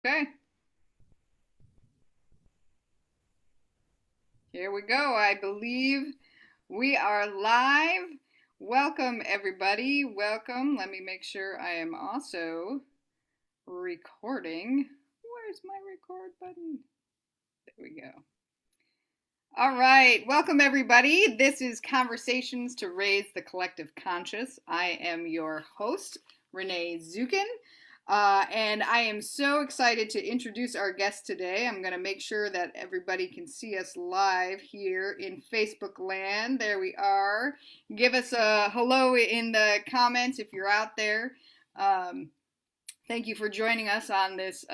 Okay, here we go. I believe we are live. Welcome, everybody. Welcome. Let me make sure I am also recording. Where's my record button? There we go. All right. Welcome, everybody. This is Conversations to Raise the Collective Conscious. I am your host, Renee Zukin. And I am so excited to introduce our guest today. I'm going to make sure that everybody can see us live here in Facebook land. There we are. Give us a hello in the comments if you're out there. Um, Thank you for joining us on this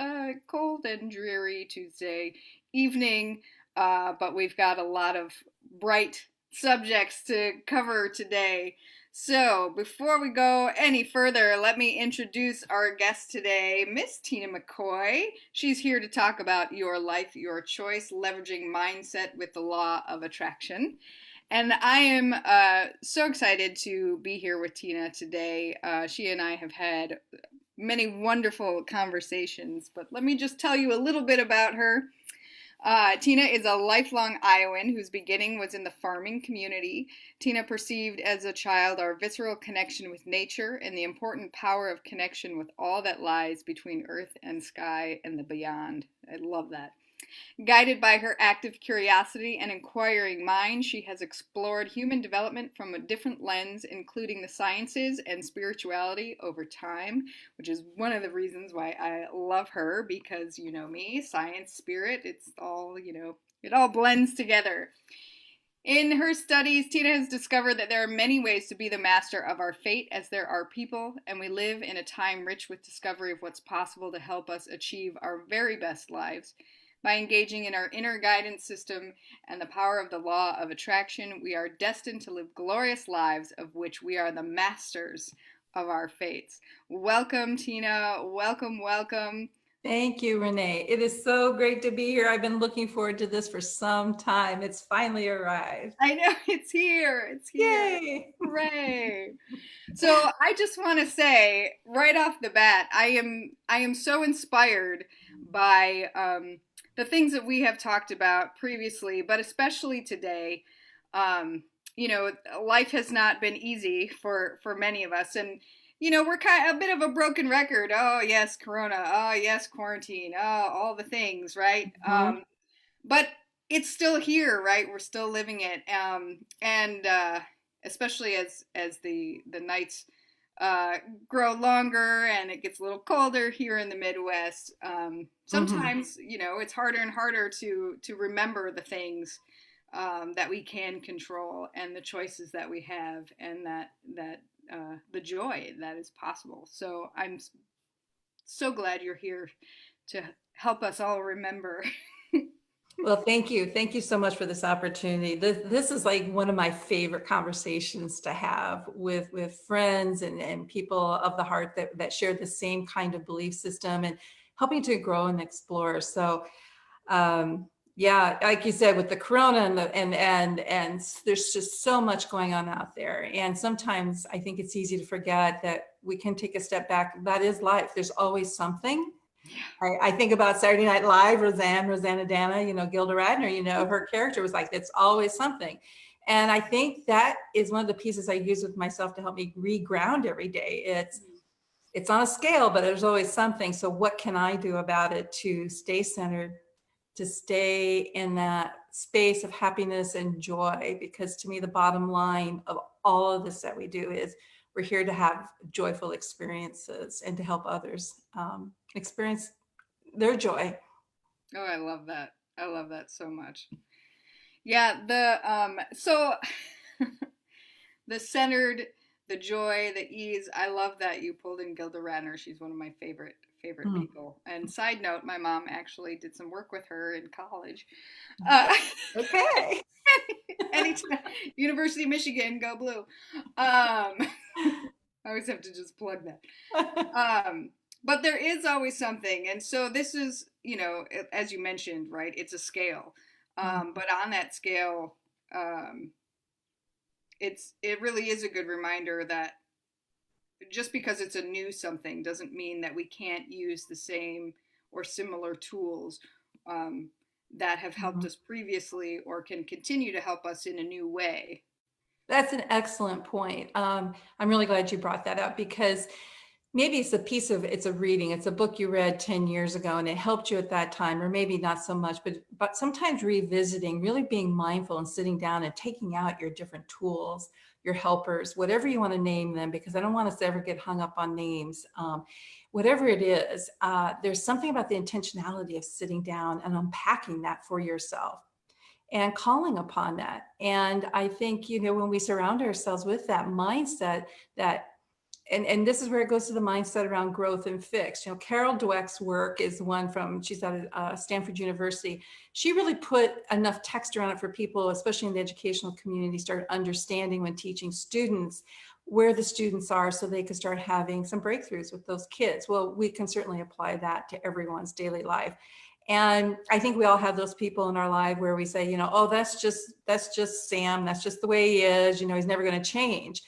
cold and dreary Tuesday evening. But we've got a lot of bright subjects to cover today. So, before we go any further, let me introduce our guest today, Miss Tina McCoy. She's here to talk about your life, your choice, leveraging mindset with the law of attraction. And I am so excited to be here with Tina today. She and I have had many wonderful conversations, but let me just tell you a little bit about her. Tina is a lifelong Iowan whose beginning was in the farming community. Tina perceived as a child our visceral connection with nature and the important power of connection with all that lies between earth and sky and the beyond. I love that. Guided by her active curiosity and inquiring mind, she has explored human development from a different lens, including the sciences and spirituality over time, which is one of the reasons why I love her, because you know me, science, spirit, it's all, it all blends together. In her studies, Tina has discovered that there are many ways to be the master of our fate, as there are people, and we live in a time rich with discovery of what's possible to help us achieve our very best lives. By engaging in our inner guidance system and the power of the law of attraction, we are destined to live glorious lives of which we are the masters of our fates. Welcome, Tina. Welcome, welcome. Thank you, Renee. It is so great to be here. I've been looking forward to this for some time. It's finally arrived. I know it's here. It's here. Yay! Hooray. So I just want to say right off the bat, I am so inspired by the things that we have talked about previously, but especially today. Um, Life has not been easy for many of us, and we're kind of a bit of a broken record. Oh yes, Corona. Oh yes, quarantine. Oh, all the things, right? Mhm. But it's still here, right? We're still living it, and especially as the nights grow longer and it gets a little colder here in the Midwest. Mhm. Sometimes it's harder and harder to remember the things that we can control and the choices that we have and that the joy that is possible. So I'm so glad you're here to help us all remember. Well, thank you. Thank you so much for this opportunity. This is like one of my favorite conversations to have with friends and people of the heart that share the same kind of belief system and helping to grow and explore. So yeah, like you said, with the corona and there's just so much going on out there. And sometimes I think it's easy to forget that we can take a step back. That is life. There's always something. I think about Saturday Night Live, Rosanna Dana, Gilda Radner, her character was like, it's always something. And I think that is one of the pieces I use with myself to help me reground every day. It's on a scale, but there's always something. So what can I do about it to stay centered, to stay in that space of happiness and joy? Because to me, the bottom line of all of this that we do is we're here to have joyful experiences and to help others experience their joy. Oh, I love that. I love that so much. Yeah, the the centered, the joy, the ease. I love that you pulled in Gilda Radner. She's one of my favorite Mm. people. And side note, my mom actually did some work with her in college. Oh, Uh, okay. anytime, University of Michigan, go blue. I always have to just plug that. But there is always something, and so this is, as you mentioned, right? It's a scale, but on that scale, um, it really is a good reminder that just because it's a new something doesn't mean that we can't use the same or similar tools that have helped Mhm. us previously or can continue to help us in a new way. That's an excellent point. I'm really glad you brought that up because maybe it's a reading, it's a book you read 10 years ago and it helped you at that time, or maybe not so much, but sometimes revisiting, really being mindful and sitting down and taking out your different tools, your helpers, whatever you want to name them, because I don't want us to ever get hung up on names. Whatever it is, there's something about the intentionality of sitting down and unpacking that for yourself and calling upon that. And I think, when we surround ourselves with that mindset, that and this is where it goes to the mindset around growth and fix. Carol Dweck's work is one she's at Stanford University. She really put enough text around it for people, especially in the educational community, start understanding when teaching students where the students are so they can start having some breakthroughs with those kids. Well, we can certainly apply that to everyone's daily life. And I think we all have those people in our life where we say, oh, that's just Sam. That's just the way he is. He's never going to change.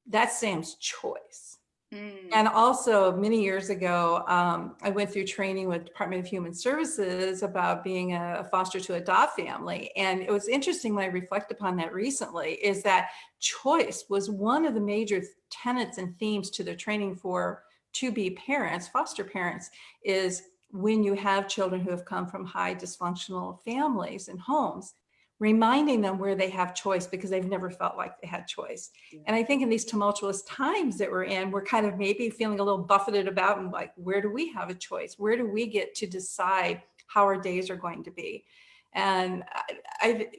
That's Sam's choice. Mm. And also many years ago, I went through training with Department of Human Services about being a foster to adopt family. And it was interesting when I reflect upon that recently, is that choice was one of the major tenets and themes to the training for to-be parents, foster parents, is when you have children who have come from high dysfunctional families and homes, reminding them where they have choice because they've never felt like they had choice. Yeah. And I think in these tumultuous times that we're in, we're kind of maybe feeling a little buffeted about and like, where do we have a choice? Where do we get to decide how our days are going to be? And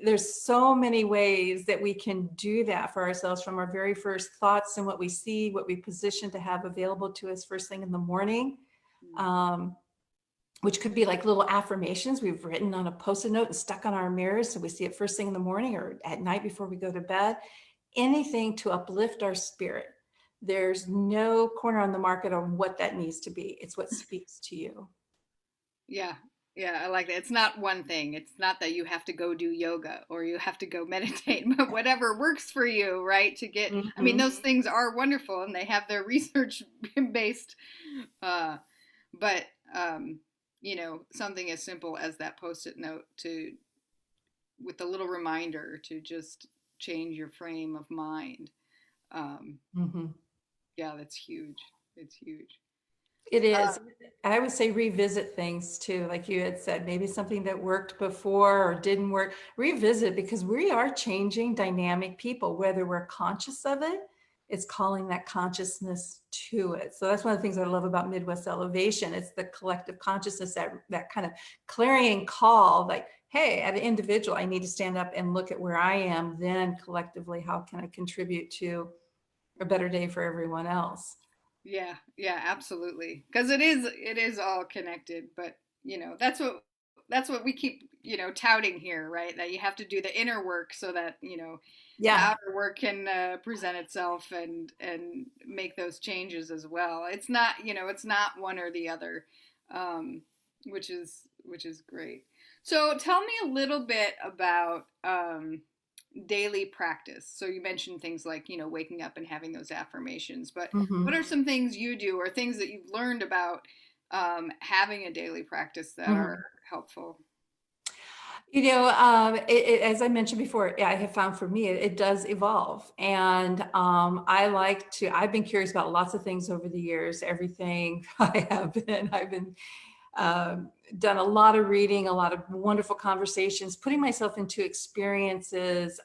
there's so many ways that we can do that for ourselves, from our very first thoughts and what we see, what we position to have available to us first thing in the morning. Mm. Which could be like little affirmations we've written on a Post-it note and stuck on our mirrors so we see it first thing in the morning or at night before we go to bed. Anything to uplift our spirit. There's no corner on the market on what that needs to be. It's what speaks to you. Yeah. Yeah, I like that. It's not one thing. It's not that you have to go do yoga or you have to go meditate, but whatever works for you, right? I mean, Mm-hmm. those things are wonderful and they have their research based, uh, but, something as simple as that post-it note with a little reminder to just change your frame of mind. Um, Mm-hmm. yeah, that's huge. It's huge. It Uh, is. I would say revisit things too, like you had said, maybe something that worked before or didn't work. Revisit, because we are changing dynamic people, whether we're conscious of it, it's calling that consciousness to it. So that's one of the things I love about Midwest Elevation. It's the collective consciousness, that kind of clarion call, like, hey, at an individual, I need to stand up and look at where I am. Then collectively, how can I contribute to a better day for everyone else? Yeah, yeah, absolutely. Because it is all connected, but that's what we keep, touting here, right? That you have to do the inner work so that, the Yeah. outer work can present itself and make those changes as well. It's not one or the other, um, which is great. So tell me a little bit about daily practice. So you mentioned things like, waking up and having those affirmations, but what Mm-hmm. are some things you do or things that you've learned about having a daily practice that are Mm-hmm. helpful? As I mentioned before, yeah, I have found for me, it does evolve. And I've been curious about lots of things over the years, everything I've been done a lot of reading, a lot of wonderful conversations, putting myself into experiences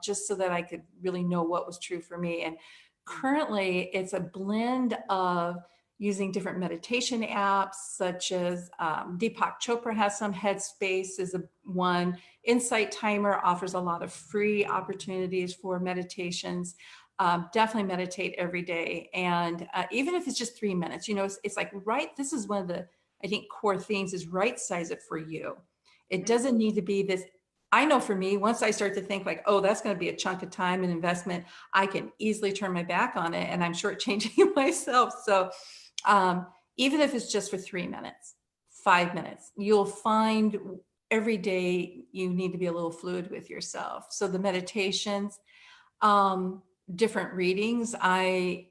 just so that I could really know what was true for me. And currently, it's a blend of using different meditation apps, such as Deepak Chopra has some, Headspace is one. Insight Timer offers a lot of free opportunities for meditations. Definitely meditate every day. And even if it's just 3 minutes, it's like, right, this is one of the, I think, core themes is right size it for you. It doesn't need to be this. I know for me, once I start to think like, oh, that's going to be a chunk of time and investment, I can easily turn my back on it and I'm shortchanging myself. So um, even if it's just for 3 minutes, 5 minutes, you'll find every day you need to be a little fluid with yourself. So the meditations, different readings. I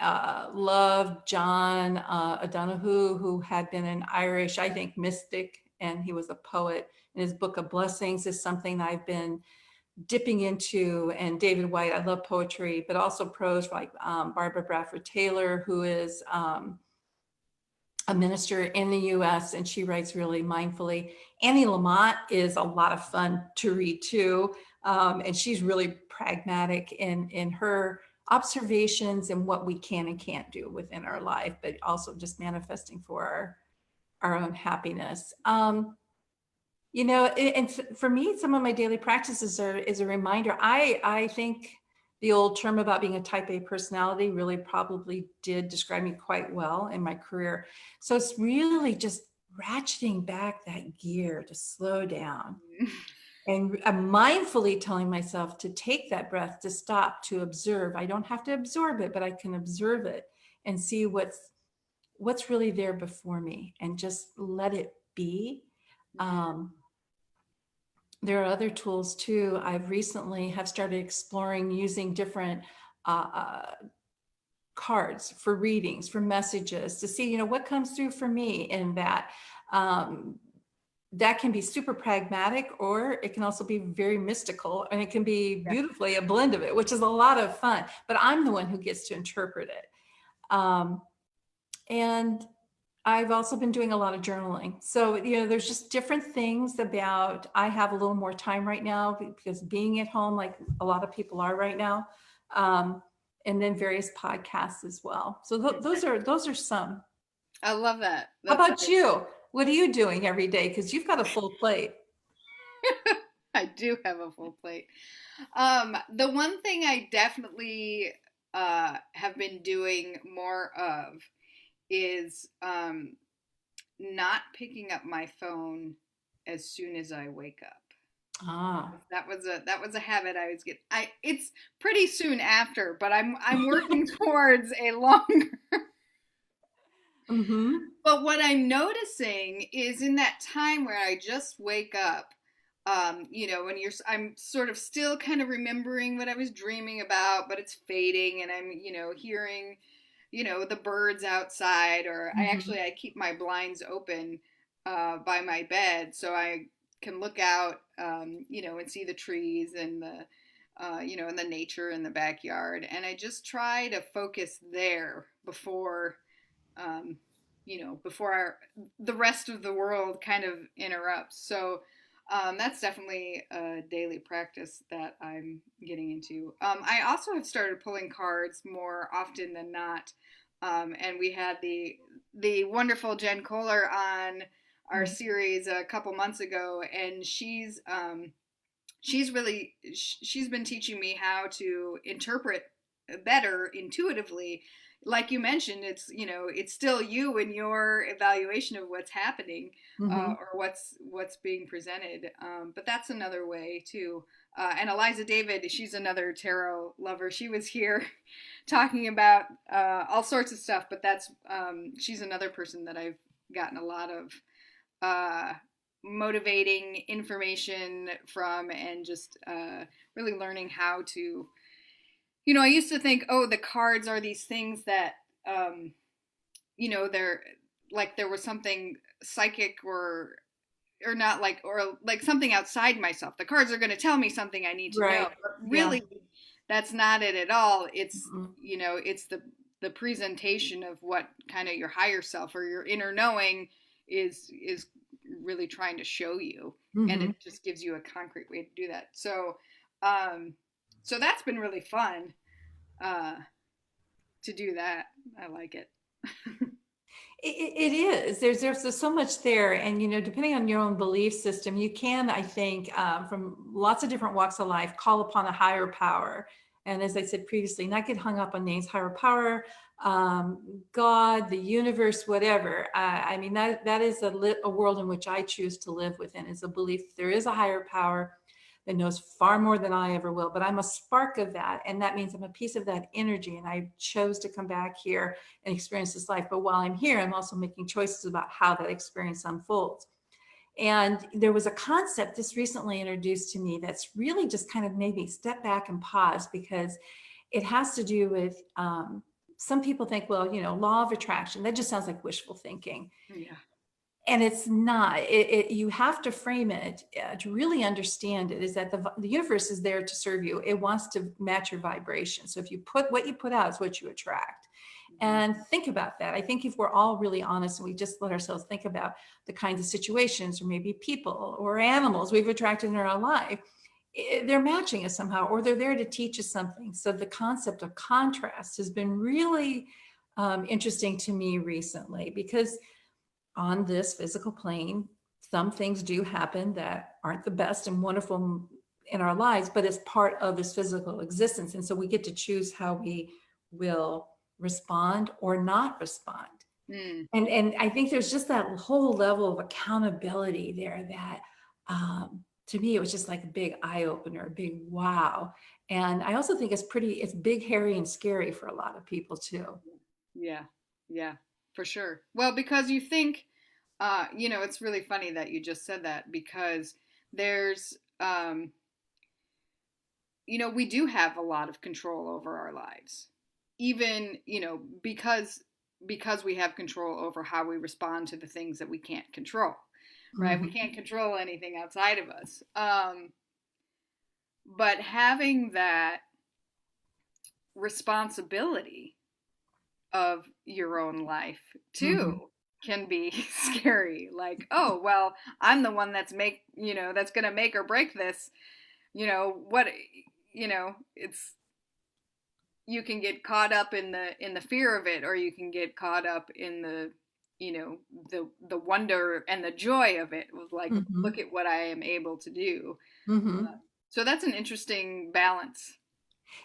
love John O'Donoghue, who had been an Irish, I think, mystic, and he was a poet. And his Book of Blessings is something I've been dipping into. And David White, I love poetry, but also prose, like Barbara Bradford Taylor, who is a minister in the US, and she writes really mindfully. Annie Lamott is a lot of fun to read too. And she's really pragmatic in her observations and what we can and can't do within our life, but also just manifesting for our own happiness. And for me, some of my daily practices is a reminder. I think the old term about being a type A personality really probably did describe me quite well in my career. So it's really just ratcheting back that gear to slow down. And I'm mindfully telling myself to take that breath, to stop, to observe. I don't have to absorb it, but I can observe it and see what's really there before me and just let it be. There are other tools too. I've recently have started exploring using different cards for readings, for messages, to see, what comes through for me in that. That can be super pragmatic, or it can also be very mystical, and it can be beautifully a blend of it, which is a lot of fun. But I'm the one who gets to interpret it. And I've also been doing a lot of journaling. So, there's just different things about, I have a little more time right now because being at home, like a lot of people are right now. And then various podcasts as well. So those are some. I love that. How about you? What are you doing every day? Because you've got a full plate. I do have a full plate. The one thing I definitely have been doing more of is not picking up my phone as soon as I wake up. That was a habit I was getting. It's pretty soon after, but I'm working towards a longer. But what I'm noticing is in that time where I just wake up, when I'm sort of still kind of remembering what I was dreaming about, but it's fading, and I'm, hearing, the birds outside, or I keep my blinds open by my bed so I can look out, and see the trees and and the nature in the backyard, and I just try to focus there before the rest of the world kind of interrupts. So that's definitely a daily practice that I'm getting into. I also have started pulling cards more often than not. And we had the wonderful Jen Kohler on our series a couple months ago, and she's been teaching me how to interpret better intuitively. Like you mentioned, it's still you and your evaluation of what's happening, or what's being presented. But that's another way too. And Eliza David, she's another tarot lover. She was here talking about all sorts of stuff. But she's another person that I've gotten a lot of motivating information from, and just really learning how to. I used to think, oh, the cards are these things that, they're like there was something psychic or not, or like something outside myself. The cards are going to tell me something I need to know. But really, that's not it at all. It's, it's the presentation of what kind of your higher self or your inner knowing is really trying to show you. And it just gives you a concrete way to do that. So that's been really fun to do that. I like it. It is. There's so much there. And, depending on your own belief system, you can, I think, from lots of different walks of life, call upon a higher power. And as I said previously, not get hung up on names, higher power, God, the universe, whatever. I mean, that is a world in which I choose to live within, is a belief there is a higher power that knows far more than I ever will, but I'm a spark of that. And that means I'm a piece of that energy. And I chose to come back here and experience this life. But while I'm here, I'm also making choices about how that experience unfolds. And there was a concept just recently introduced to me that's really just kind of made me step back and pause, because It has to do with, some people think, well, law of attraction, that just sounds like wishful thinking. Yeah. And it's not. You have to frame it, to really understand it, is that the universe is there to serve you. It wants to match your vibration. So if you put what you put out is what you attract. Mhm. And think about that. I think if we're all really honest and we just let ourselves think about the kinds of situations or maybe people or animals we've attracted in our life, they're matching us somehow, or they're there to teach us something. So the concept of contrast has been really interesting to me recently, because on this physical plane, some things do happen that aren't the best and wonderful in our lives, but it's part of this physical existence. And so we get to choose how we will respond or not respond. Mm. And I think there's just that whole level of accountability there that, to me, it was just like a big eye opener, a big wow. And I also think it's big, hairy, and scary for a lot of people too. Yeah. Yeah, for sure. Well, because you think, it's really funny that you just said that, because there's, we do have a lot of control over our lives, even, because we have control over how we respond to the things that we can't control, right? We Mhm. can't control anything outside of us. But having that responsibility of your own life too Mhm. can be scary. Like, oh, well, I'm the one that's going to make or break this. What, it's, you can get caught up in the fear of it, or you can get caught up in the, the wonder and the joy of it, with like, look Mhm. at what I am able to do. Mhm. So that's an interesting balance.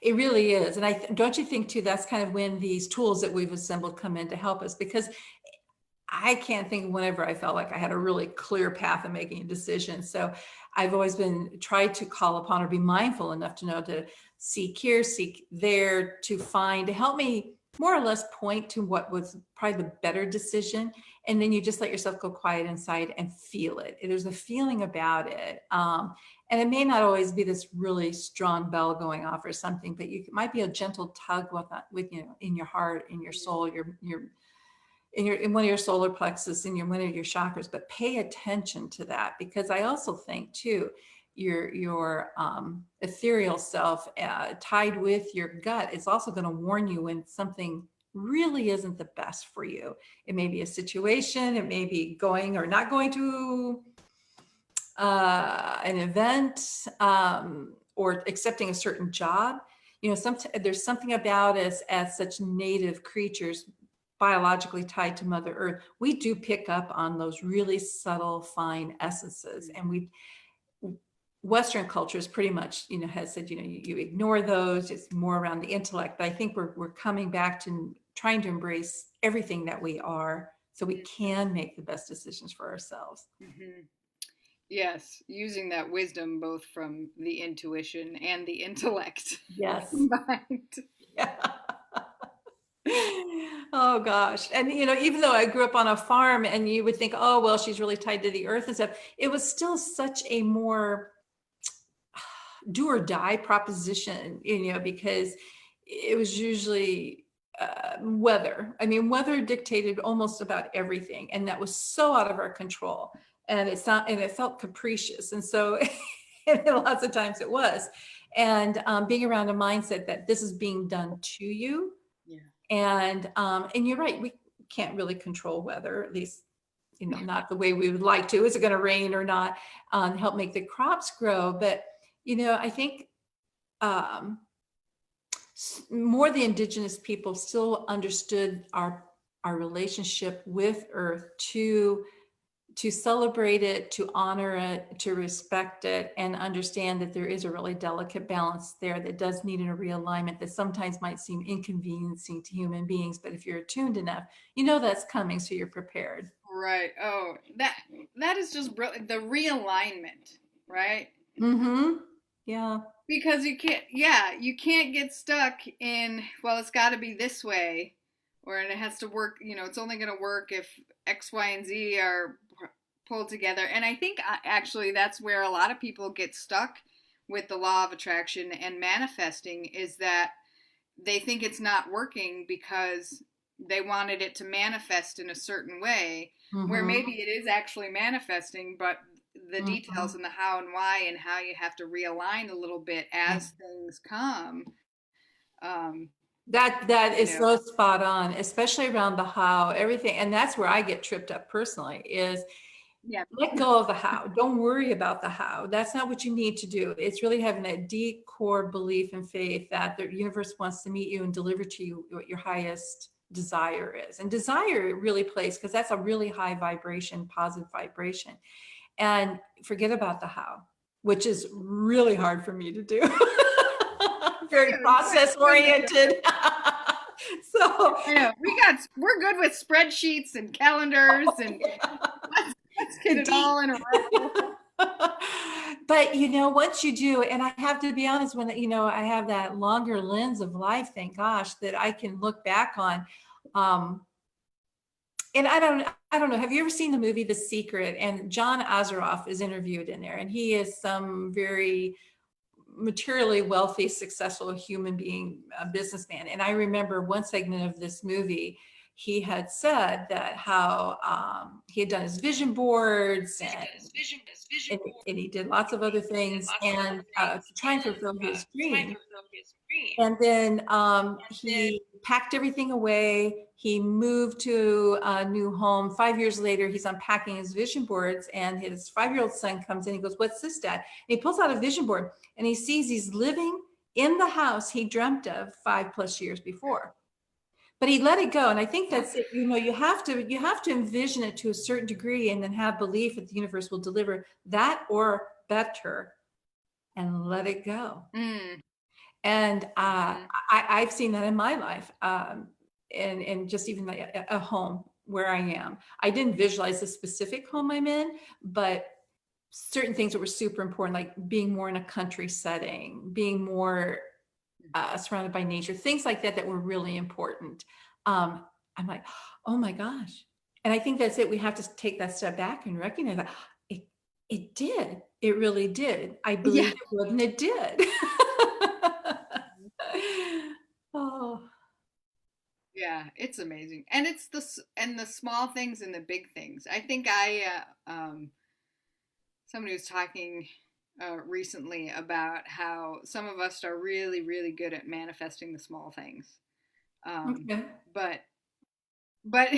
It really is. And don't you think too, that's kind of when these tools that we've assembled come in to help us, because I can't think whenever I felt like I had a really clear path of making a decision. So I've always been tried to call upon or be mindful enough to know to seek here, seek there, to help me more or less point to what was probably the better decision. And then you just let yourself go quiet inside and feel it. There's a feeling about it. And it may not always be this really strong bell going off or something, but it might be a gentle tug in your heart, in your soul, in one of your solar plexus, in one of your chakras. But pay attention to that, because I also think too, your ethereal self, tied with your gut, is also going to warn you when something really isn't the best for you. It may be a situation, it may be going or not going to an event, or accepting a certain job. There's something about us as such native creatures, biologically tied to Mother Earth. We do pick up on those really subtle, fine essences, and Western cultures pretty much, has said, you ignore those. It's more around the intellect. But I think we're coming back to trying to embrace everything that we are, so we can make the best decisions for ourselves. Mm-hmm. Yes, using that wisdom both from the intuition and the intellect Yes. combined. Yeah. Oh gosh. And even though I grew up on a farm, and you would think, oh, well, she's really tied to the earth and stuff, it was still such a more do or die proposition, because it was usually weather. I mean, weather dictated almost about everything, and that was so out of our control. And it felt capricious. And so, and lots of times it was. And being around a mindset that this is being done to you. Yeah. And you're right, we can't really control weather, at least not the way we would like to. Is it going to rain or not? Help make the crops grow. But I think um, more the indigenous people still understood our relationship with Earth, to celebrate it, to honor it, to respect it, and understand that there is a really delicate balance there that does need a realignment, that sometimes might seem inconveniencing to human beings. But if you're attuned enough, that's coming, so you're prepared. Right. Oh, that is just brilliant. The realignment, right? Mm-hmm. Yeah. Because you can't get stuck in, well, it's got to be this way, or it has to work, it's only going to work if X, Y, and Z are pulled together. And I think actually that's where a lot of people get stuck with the law of attraction and manifesting, is that they think it's not working because they wanted it to manifest in a certain way, where Mm-hmm. maybe it is actually manifesting, but the Mm-hmm. details and the how and why and how you have to realign a little bit Yeah. as things come. Um, That you is know, so spot on, especially around the how, everything. And that's where I get tripped up personally is yeah, let go of the how. Don't worry about the how. That's not what you need to do. It's really having a deep core belief and faith that the universe wants to meet you and deliver to you what your highest desire is. And desire really plays because that's a really high vibration, positive vibration. And forget about the how, which is really hard for me to do. Very process oriented. So I know we're good with spreadsheets and calendars and let's get the it deep. all in a row. But once you do, and I have to be honest, when I have that longer lens of life, thank gosh, that I can look back on. And I don't know. Have you ever seen the movie The Secret? And John Azaroff is interviewed in there, and he is some very materially wealthy, successful human being, a businessman. And I remember one segment of this movie, he had said that how he had done his vision boards and he did lots of other things and to try and fulfill his dream. And then he packed everything away. He moved to a new home. 5 years later, he's unpacking his vision boards, and his 5-year-old son comes in. He goes, "What's this, Dad?" And he pulls out a vision board, and he sees he's living in the house he dreamt of 5+ years before. But he let it go, and I think that's it. You have to envision it to a certain degree, and then have belief that the universe will deliver that or better, and let it go. Mm, And mm-hmm. I've seen that in my life, and just even like a home where I am. I didn't visualize the specific home I'm in, but certain things that were super important, like being more in a country setting, being more surrounded by nature, things like that were really important. I'm like, oh my gosh. And I think that's it. We have to take that step back and recognize that it, it did. It really did. I Yeah. believed it would, and it did. Oh, Yeah, it's amazing, and it's the small things and the big things. I think somebody was talking recently about how some of us are really really good at manifesting the small things, um, okay. but but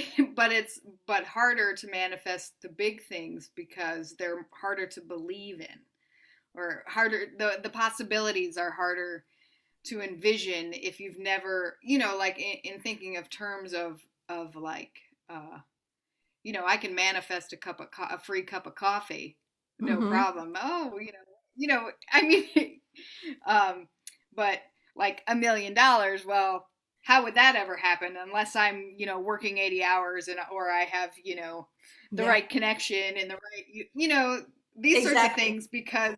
but harder to manifest the big things because they're harder to believe in, or harder, the possibilities are harder to envision if you've never, like in thinking of terms of like I can manifest a free cup of coffee, no Mm-hmm. problem. Oh, I mean, um, but like $1 million, well, how would that ever happen unless I'm, working 80 hours or I have, the Yeah, right connection and the right, these sorts of exactly. things, because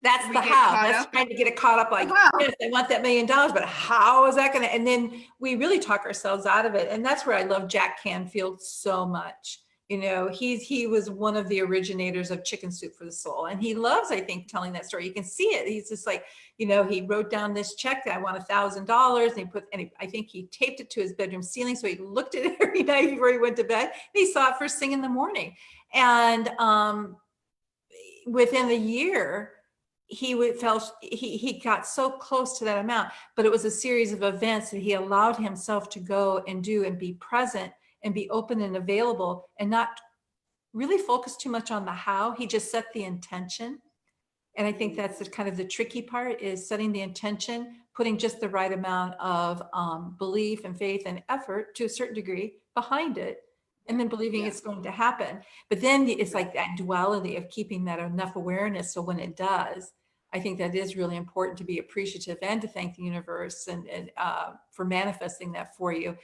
That's we the get how. caught That's up in trying to get it caught up the like, how. yes, I want that $1 million, but how is that going to? And then we really talk ourselves out of it. And that's where I love Jack Canfield so much. He was one of the originators of Chicken Soup for the Soul. And he loves, I think, telling that story. You can see it. He's just like, he wrote down this check that I want $1,000. I think he taped it to his bedroom ceiling. So he looked at it every night before he went to bed. And he saw it first thing in the morning. And within a year, he got so close to that amount, but it was a series of events that he allowed himself to go and do and be present and be open and available and not really focus too much on the how. He just set the intention. And I think that's the kind of the tricky part, is setting the intention, putting just the right amount of belief and faith and effort to a certain degree behind it, and then believing Yeah, it's going to happen. But then it's right. like that duality of keeping that enough awareness. So when it does, I think that is really important, to be appreciative and to thank the universe and for manifesting that for you.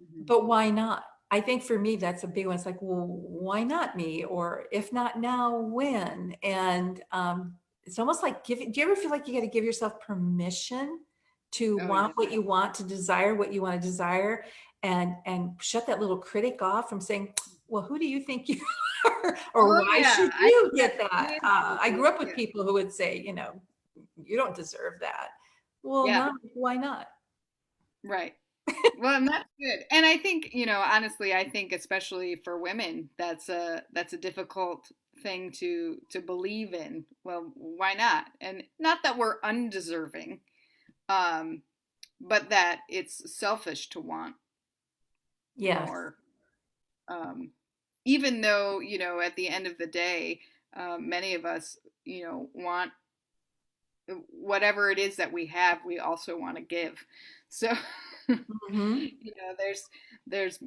Mm-hmm. But why not? I think for me, that's a big one. It's like, well, why not me? Or if not now, when? And it's almost like do you ever feel like you got to give yourself permission to Oh want yeah. what you want, to desire what you want to desire, and shut that little critic off from saying, well, who do you think you are? Or Oh why yeah. should I you do that get that? I too. grew up with Yeah. people who would say, you don't deserve that. Well, Yeah. no, why not? Right. Well, and that's good. And I think, honestly, I think especially for women, that's a difficult thing to believe in. Well, why not? And not that we're undeserving, um, but that it's selfish to want Yes. more. Um, Even though, at the end of the day, many of us, want whatever it is that we have, we also want to give. So, Hmm. there's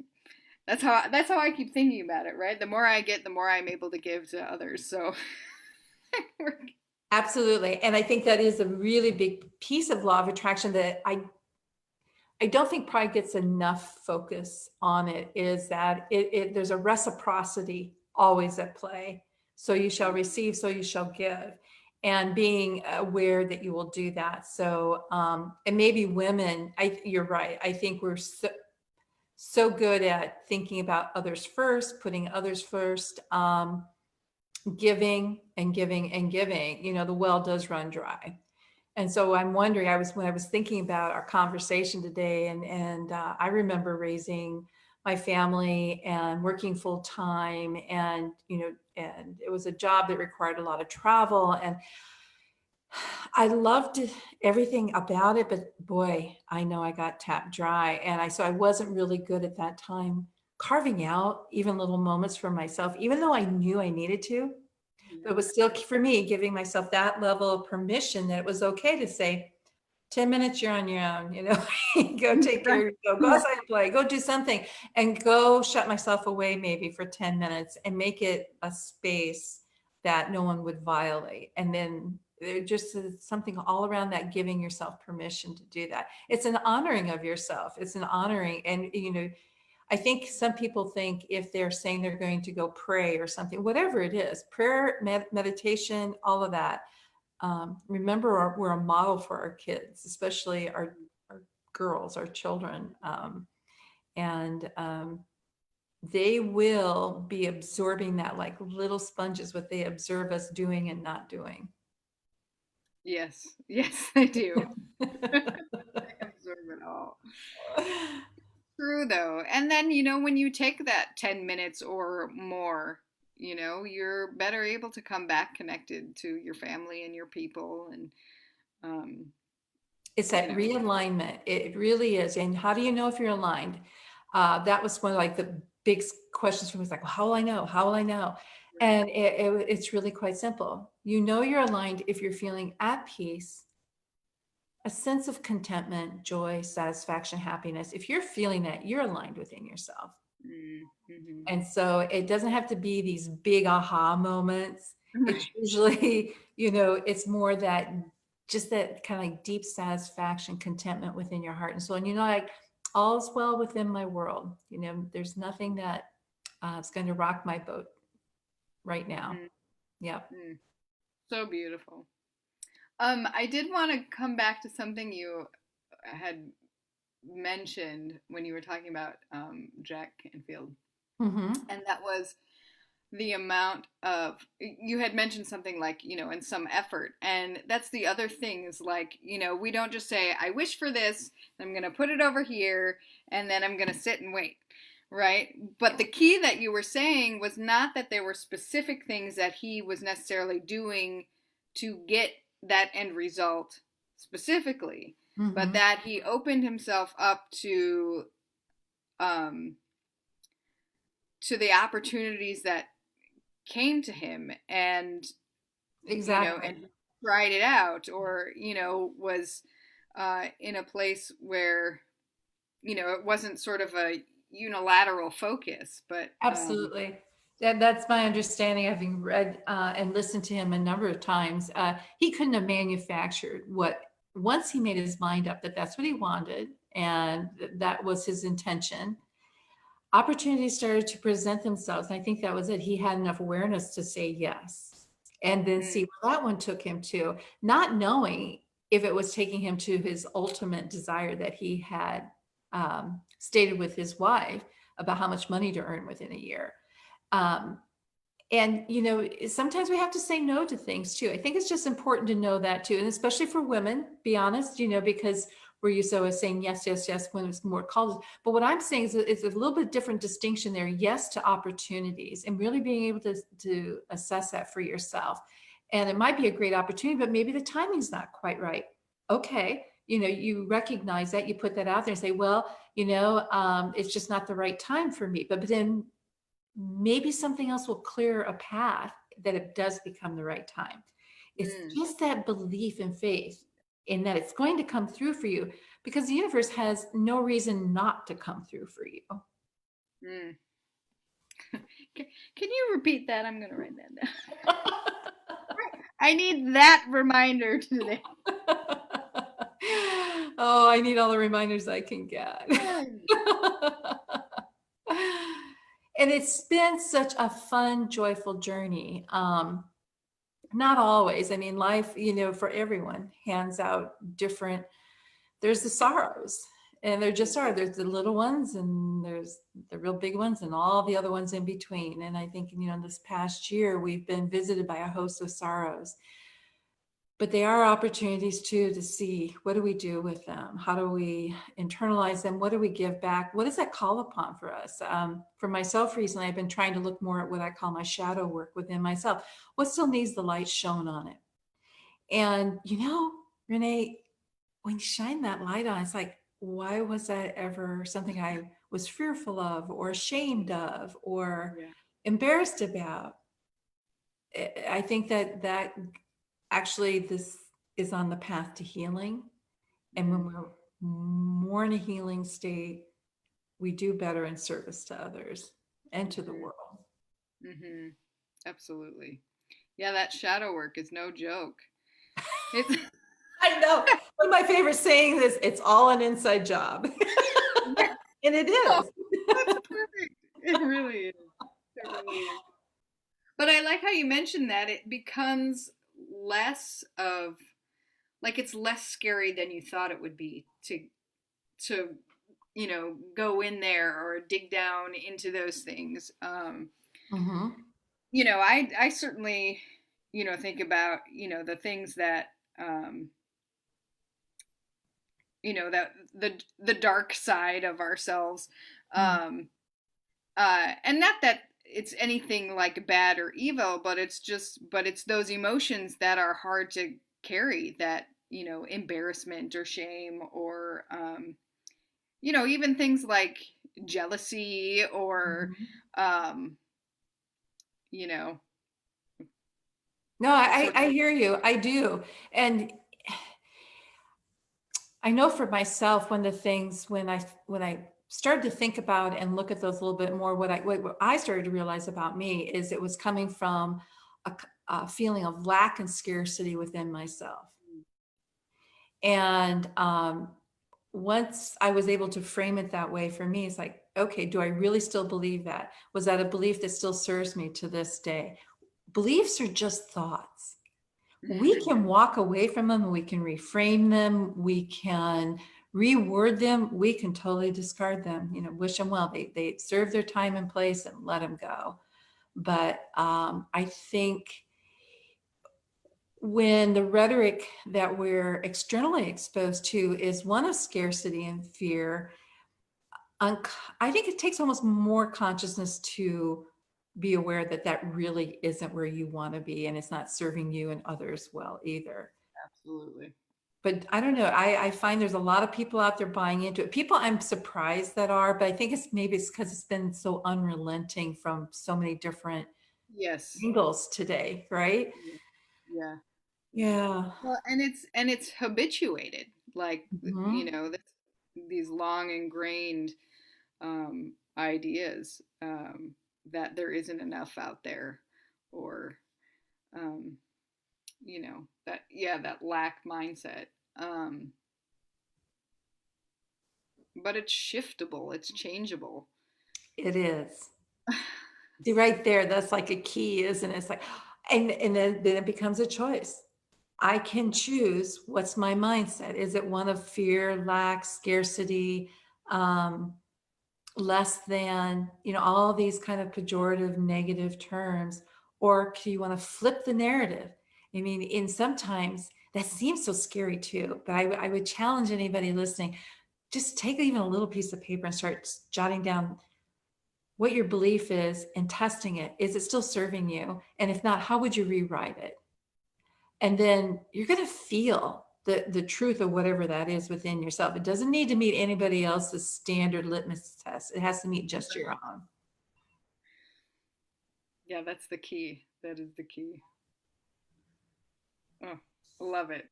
that's how I keep thinking about it, right? The more I get, the more I'm able to give to others. So, Absolutely. And I think that is a really big piece of law of attraction that I don't think probably gets enough focus on it, is that there's a reciprocity always at play. So you shall receive, so you shall give. And being aware that you will do that. So, and maybe women, you're right. I think we're so good at thinking about others first, putting others first, giving and giving and giving. The well does run dry. And so I'm wondering, when I was thinking about our conversation today, and I remember raising my family and working full time, and and it was a job that required a lot of travel, and I loved everything about it, but boy, I know I got tapped dry, and I wasn't really good at that time carving out even little moments for myself, even though I knew I needed to. But it was still, for me, giving myself that level of permission that it was okay to say, 10 minutes, you're on your own, go take care of yourself, go outside and play, go do something, and go shut myself away maybe for 10 minutes and make it a space that no one would violate. And then there just is something all around that, giving yourself permission to do that. It's an honoring of yourself. It's an honoring. And, I think some people think if they're saying they're going to go pray or something, whatever it is, prayer, meditation, all of that. Remember, we're a model for our kids, especially our girls, our children. And they will be absorbing that like little sponges, what they observe us doing and not doing. yes, yes, I do. I absorb it all. True though. And then, when you take that 10 minutes or more, you're better able to come back connected to your family and your people and um, It's you that know. realignment. It really is. And how do you know if you're aligned? That was one of like the big questions for me. Was like, well, how will I know? How will I know? And it's really quite simple. You're aligned if you're feeling at peace, a sense of contentment, joy, satisfaction, happiness. If you're feeling that, you're aligned within yourself. Mm-hmm. And so it doesn't have to be these big aha moments. It's Right. usually, it's more that, just that kind of like deep satisfaction, contentment within your heart and soul. And like, all's well within my world. There's nothing that is going to rock my boat right now. Yep. Mm-hmm. So beautiful. I did want to come back to something you had mentioned when you were talking about Jack Canfield, Mm-hmm. and that was the amount of, you had mentioned something like, and some effort. And that's the other thing is like, we don't just say, I wish for this, I'm going to put it over here, and then I'm going to sit and wait. Right. But the key that you were saying was not that there were specific things that he was necessarily doing to get that end result specifically, but Mm-hmm. that he opened himself up um, to the opportunities that came to him, and Exactly. and tried it out, or was in a place where it wasn't sort of a unilateral focus, but Absolutely. That's my understanding, having read and listened to him a number of times. He couldn't have manufactured what, once he made his mind up that that's what he wanted and that was his intention, opportunities started to present themselves. And I think that was it. He had enough awareness to say yes and then see mm, where that one took him to, not knowing if it was taking him to his ultimate desire that he had stated with his wife about how much money to earn within a year. Um, and sometimes we have to say no to things too. I think it's just important to know that too, and especially for women, be honest, because where you so is saying yes, yes, yes when it's more called. But what I'm saying is it's a little bit different distinction there. Yes to opportunities and really being able to assess that for yourself. And it might be a great opportunity, but maybe the timing's not quite right. Okay, you recognize that, you put that out there and say, well, it's just not the right time for me. But then maybe something else will clear a path that it does become the right time. It's Mm, just that belief and faith in that it's going to come through for you, because the universe has no reason not to come through for you. mm. Can you repeat that? I'm gonna write that down. I need that reminder today. Oh, I need all the reminders I can get. And it's been such a fun, joyful journey. Not always. I mean, life, for everyone hands out different, there's the sorrows, and there just are. There's the little ones and there's the real big ones and all the other ones in between. And I think, this past year, we've been visited by a host of sorrows. But they are opportunities too to see, what do we do with them? How do we internalize them? What do we give back? What does that call upon for us? For myself recently, I've been trying to look more at what I call my shadow work within myself. What still needs the light shown on it? And Renee, when you shine that light on, it's like, why was that ever something I was fearful of or ashamed of or Yeah. embarrassed about? I think that actually this is on the path to healing. And when Mm, we're more in a healing state, we do better in service to others and to the mhm, world. mhm. Absolutely. Yeah, that shadow work is no joke. It's I know. One of my favorite sayings is, it's all an inside job. yeah. And it Oh, is. that's perfect. It really is. It really is. But I like how you mentioned that it becomes less of like it's less scary than you thought it would be to go in there or dig down into those things. Mm-hmm. I certainly think about the things that um, that the dark side of ourselves, um, and not that it's anything like bad or evil, but it's those emotions that are hard to carry, that embarrassment or shame or even things like jealousy or Mm-hmm. um, you know No, I, sort I hear you. I do. And I know for myself, one of the things when I started to think about and look at those a little bit more, what I started to realize about me is it was coming from a feeling of lack and scarcity within myself. And once I was able to frame it that way, for me, it's like, okay, do I really still believe that? Was that a belief that still serves me to this day? Beliefs are just thoughts. We of can walk away from them, we can reframe them, we can reword them, we can totally discard them, wish them well. They serve their time and place and let them go. But I think when the rhetoric that we're externally exposed to is one of scarcity and fear, I think it takes almost more consciousness to be aware that that really isn't where you want to be, and it's not serving you and others well either. absolutely. But I don't know. I find there's a lot of people out there buying into it. People I'm surprised that are, but I think it's because it's been so unrelenting from so many different Yes. angles today, right? Yeah. Yeah. Yeah. Well, and it's habituated, like Mhm. these long ingrained ideas, that there isn't enough out there, or um, that lack mindset. Um, but it's shiftable, it's changeable. It is. See, right there, that's like a key, isn't it? It's like, and then it becomes a choice. I can choose what's my mindset. Is it one of fear, lack, scarcity, um, less than, all these kind of pejorative negative terms? Or do you want to flip the narrative? I mean, in sometimes That seems so scary too, but I would challenge anybody listening, just take even a little piece of paper and start jotting down what your belief is and testing it. Is it still serving you? And if not, how would you rewrite it? And then you're going to feel the truth of whatever that is within yourself. It doesn't need to meet anybody else's standard litmus test. It has to meet just your own. Yeah, that's the key. That is the key. Oh, love it.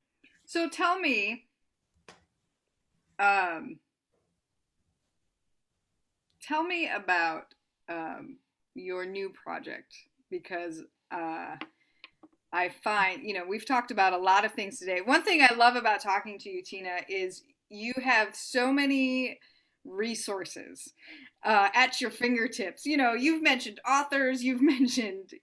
So tell me, um, tell me about your new project because I find, we've talked about a lot of things today. One thing I love about talking to you, Tina, is you have so many resources at your fingertips. You've mentioned authors, you've mentioned,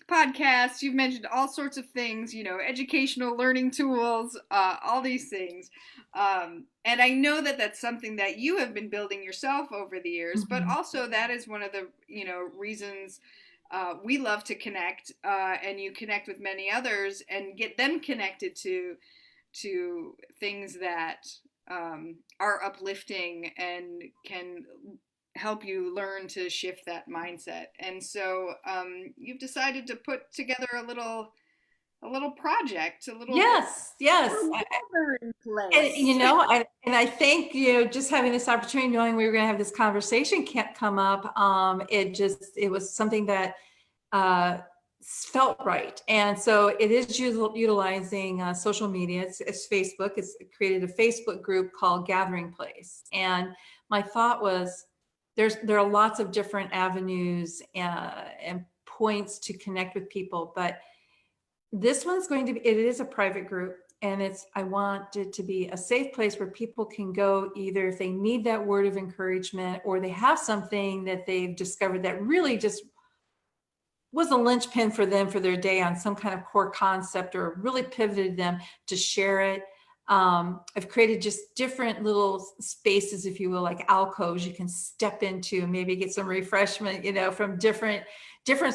podcasts, you've mentioned all sorts of things, educational learning tools, all these things. And I know that that's something that you have been building yourself over the years, but Mhm. also that is one of the, reasons we love to connect, and you connect with many others and get them connected to things that are uplifting and can help you learn to shift that mindset. And so you've decided to put together a little project, a little Yes, yes. gathering And place. I think, just having this opportunity, knowing we were going to have this conversation can't come up. It was something that uh, felt right. And so it is utilizing social media. It's Facebook. It's created a Facebook group called Gathering Place. And my thought was there are lots of different avenues and points to connect with people, but this one's going to be, it is a private group, and I want it to be a safe place where people can go either if they need that word of encouragement or they have something that they've discovered that really just was a linchpin for them for their day on some kind of core concept or really pivoted them to share it. I've created just different little spaces, if you will, like alcoves you can step into and maybe get some refreshment, from different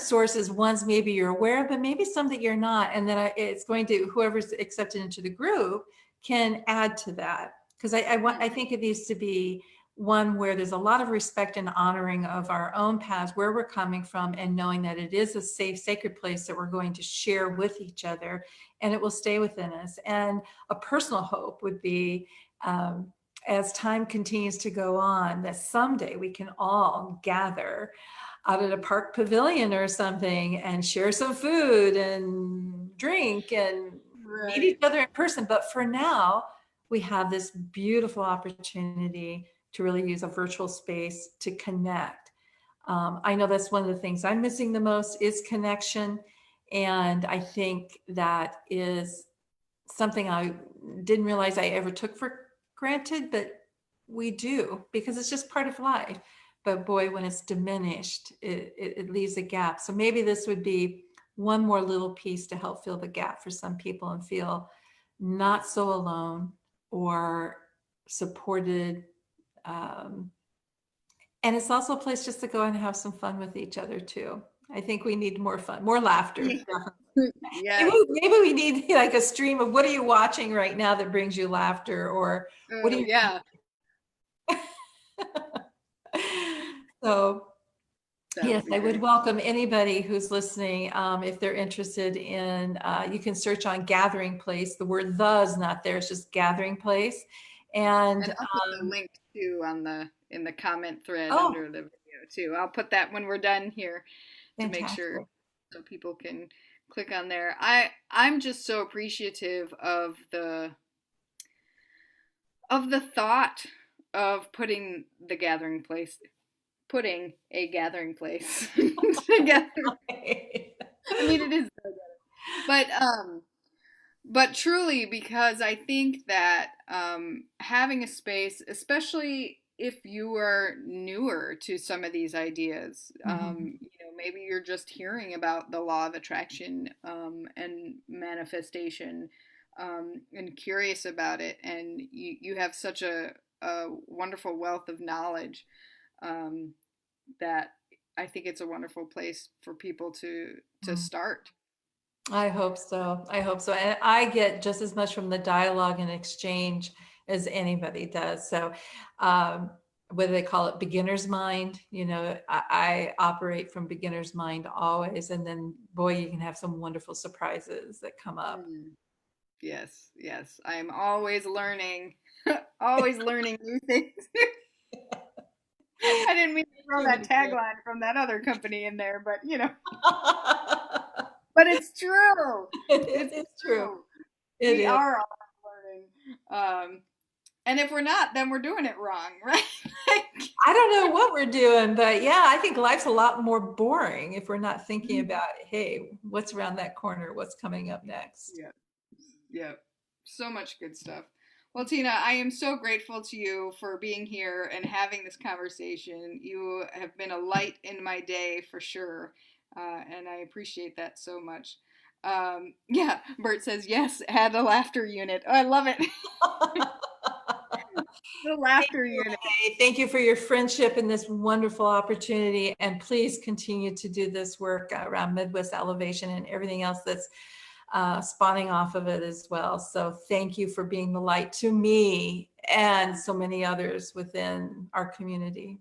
sources. Ones maybe you're aware of, but maybe some that you're not. And then it's going to, whoever's accepted into the group can add to that. Because I think it needs to be one where there's a lot of respect and honoring of our own paths, where we're coming from, and knowing that it is a safe, sacred place that we're going to share with each other, and it will stay within us. And a personal hope would be, as time continues to go on, that someday we can all gather out at a park pavilion or something and share some food and drink and meet each Right. other in person. But for now, we have this beautiful opportunity to really use a virtual space to connect. I know that's one of the things I'm missing the most is connection. And I think that is something I didn't realize I ever took for granted, but we do because it's just part of life. But boy, when it's diminished, it leaves a gap. So maybe this would be one more little piece to help fill the gap for some people and feel not so alone or supported. Um, and it's also a place just to go and have some fun with each other too. I think we need more fun, more laughter. Maybe, Yes. maybe we need like a stream of what are you watching right now that brings you laughter, or what Oh, do you yeah. so That yes, would be I would great. welcome anybody who's listening, if they're interested in, you can search on Gathering Place. The word "the" is not there; it's just Gathering Place. And And I'll put the link too in the comment thread oh, under the video too. I'll put that when we're done here to make sure fantastic! so people can click on there. I'm just so appreciative of the thought of putting a gathering place together. I mean, it is so good. But truly, because I think that having a space, especially if you are newer to some of these ideas, Mhm. maybe you're just hearing about the law of attraction and manifestation, and curious about it, and you have such a wonderful wealth of knowledge, um, that I think it's a wonderful place for people to Mm. start. I hope so. I hope so. And I get just as much from the dialogue and exchange as anybody does. So, um, whether they call it beginner's mind, I operate from beginner's mind always. And then, boy, you can have some wonderful surprises that come up. Mm. Yes, yes. I'm always learning, always learning new things. I didn't mean to throw that Tina McCoy. tagline from that other company in there, but but it's true. It's It's true. true. It We is. are always learning. And if we're not, then we're doing it wrong, right? I don't know what we're doing, but yeah, I think life's a lot more boring if we're not thinking about, hey, what's around that corner? What's coming up next? Yeah, yeah. So much good stuff. Well, Tina, I am so grateful to you for being here and having this conversation. You have been a light in my day for sure, and I appreciate that so much. Yeah, Bert says yes. Add a laughter unit. Oh, I love it. The laughter unit. Hey, thank you for your friendship and this wonderful opportunity. And please continue to do this work around Midwest Elevation and everything else that's spawning off of it as well. So thank you for being the light to me and so many others within our community.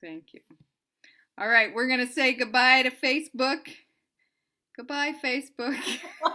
Thank you. All right, we're gonna say goodbye to Facebook. Goodbye, Facebook.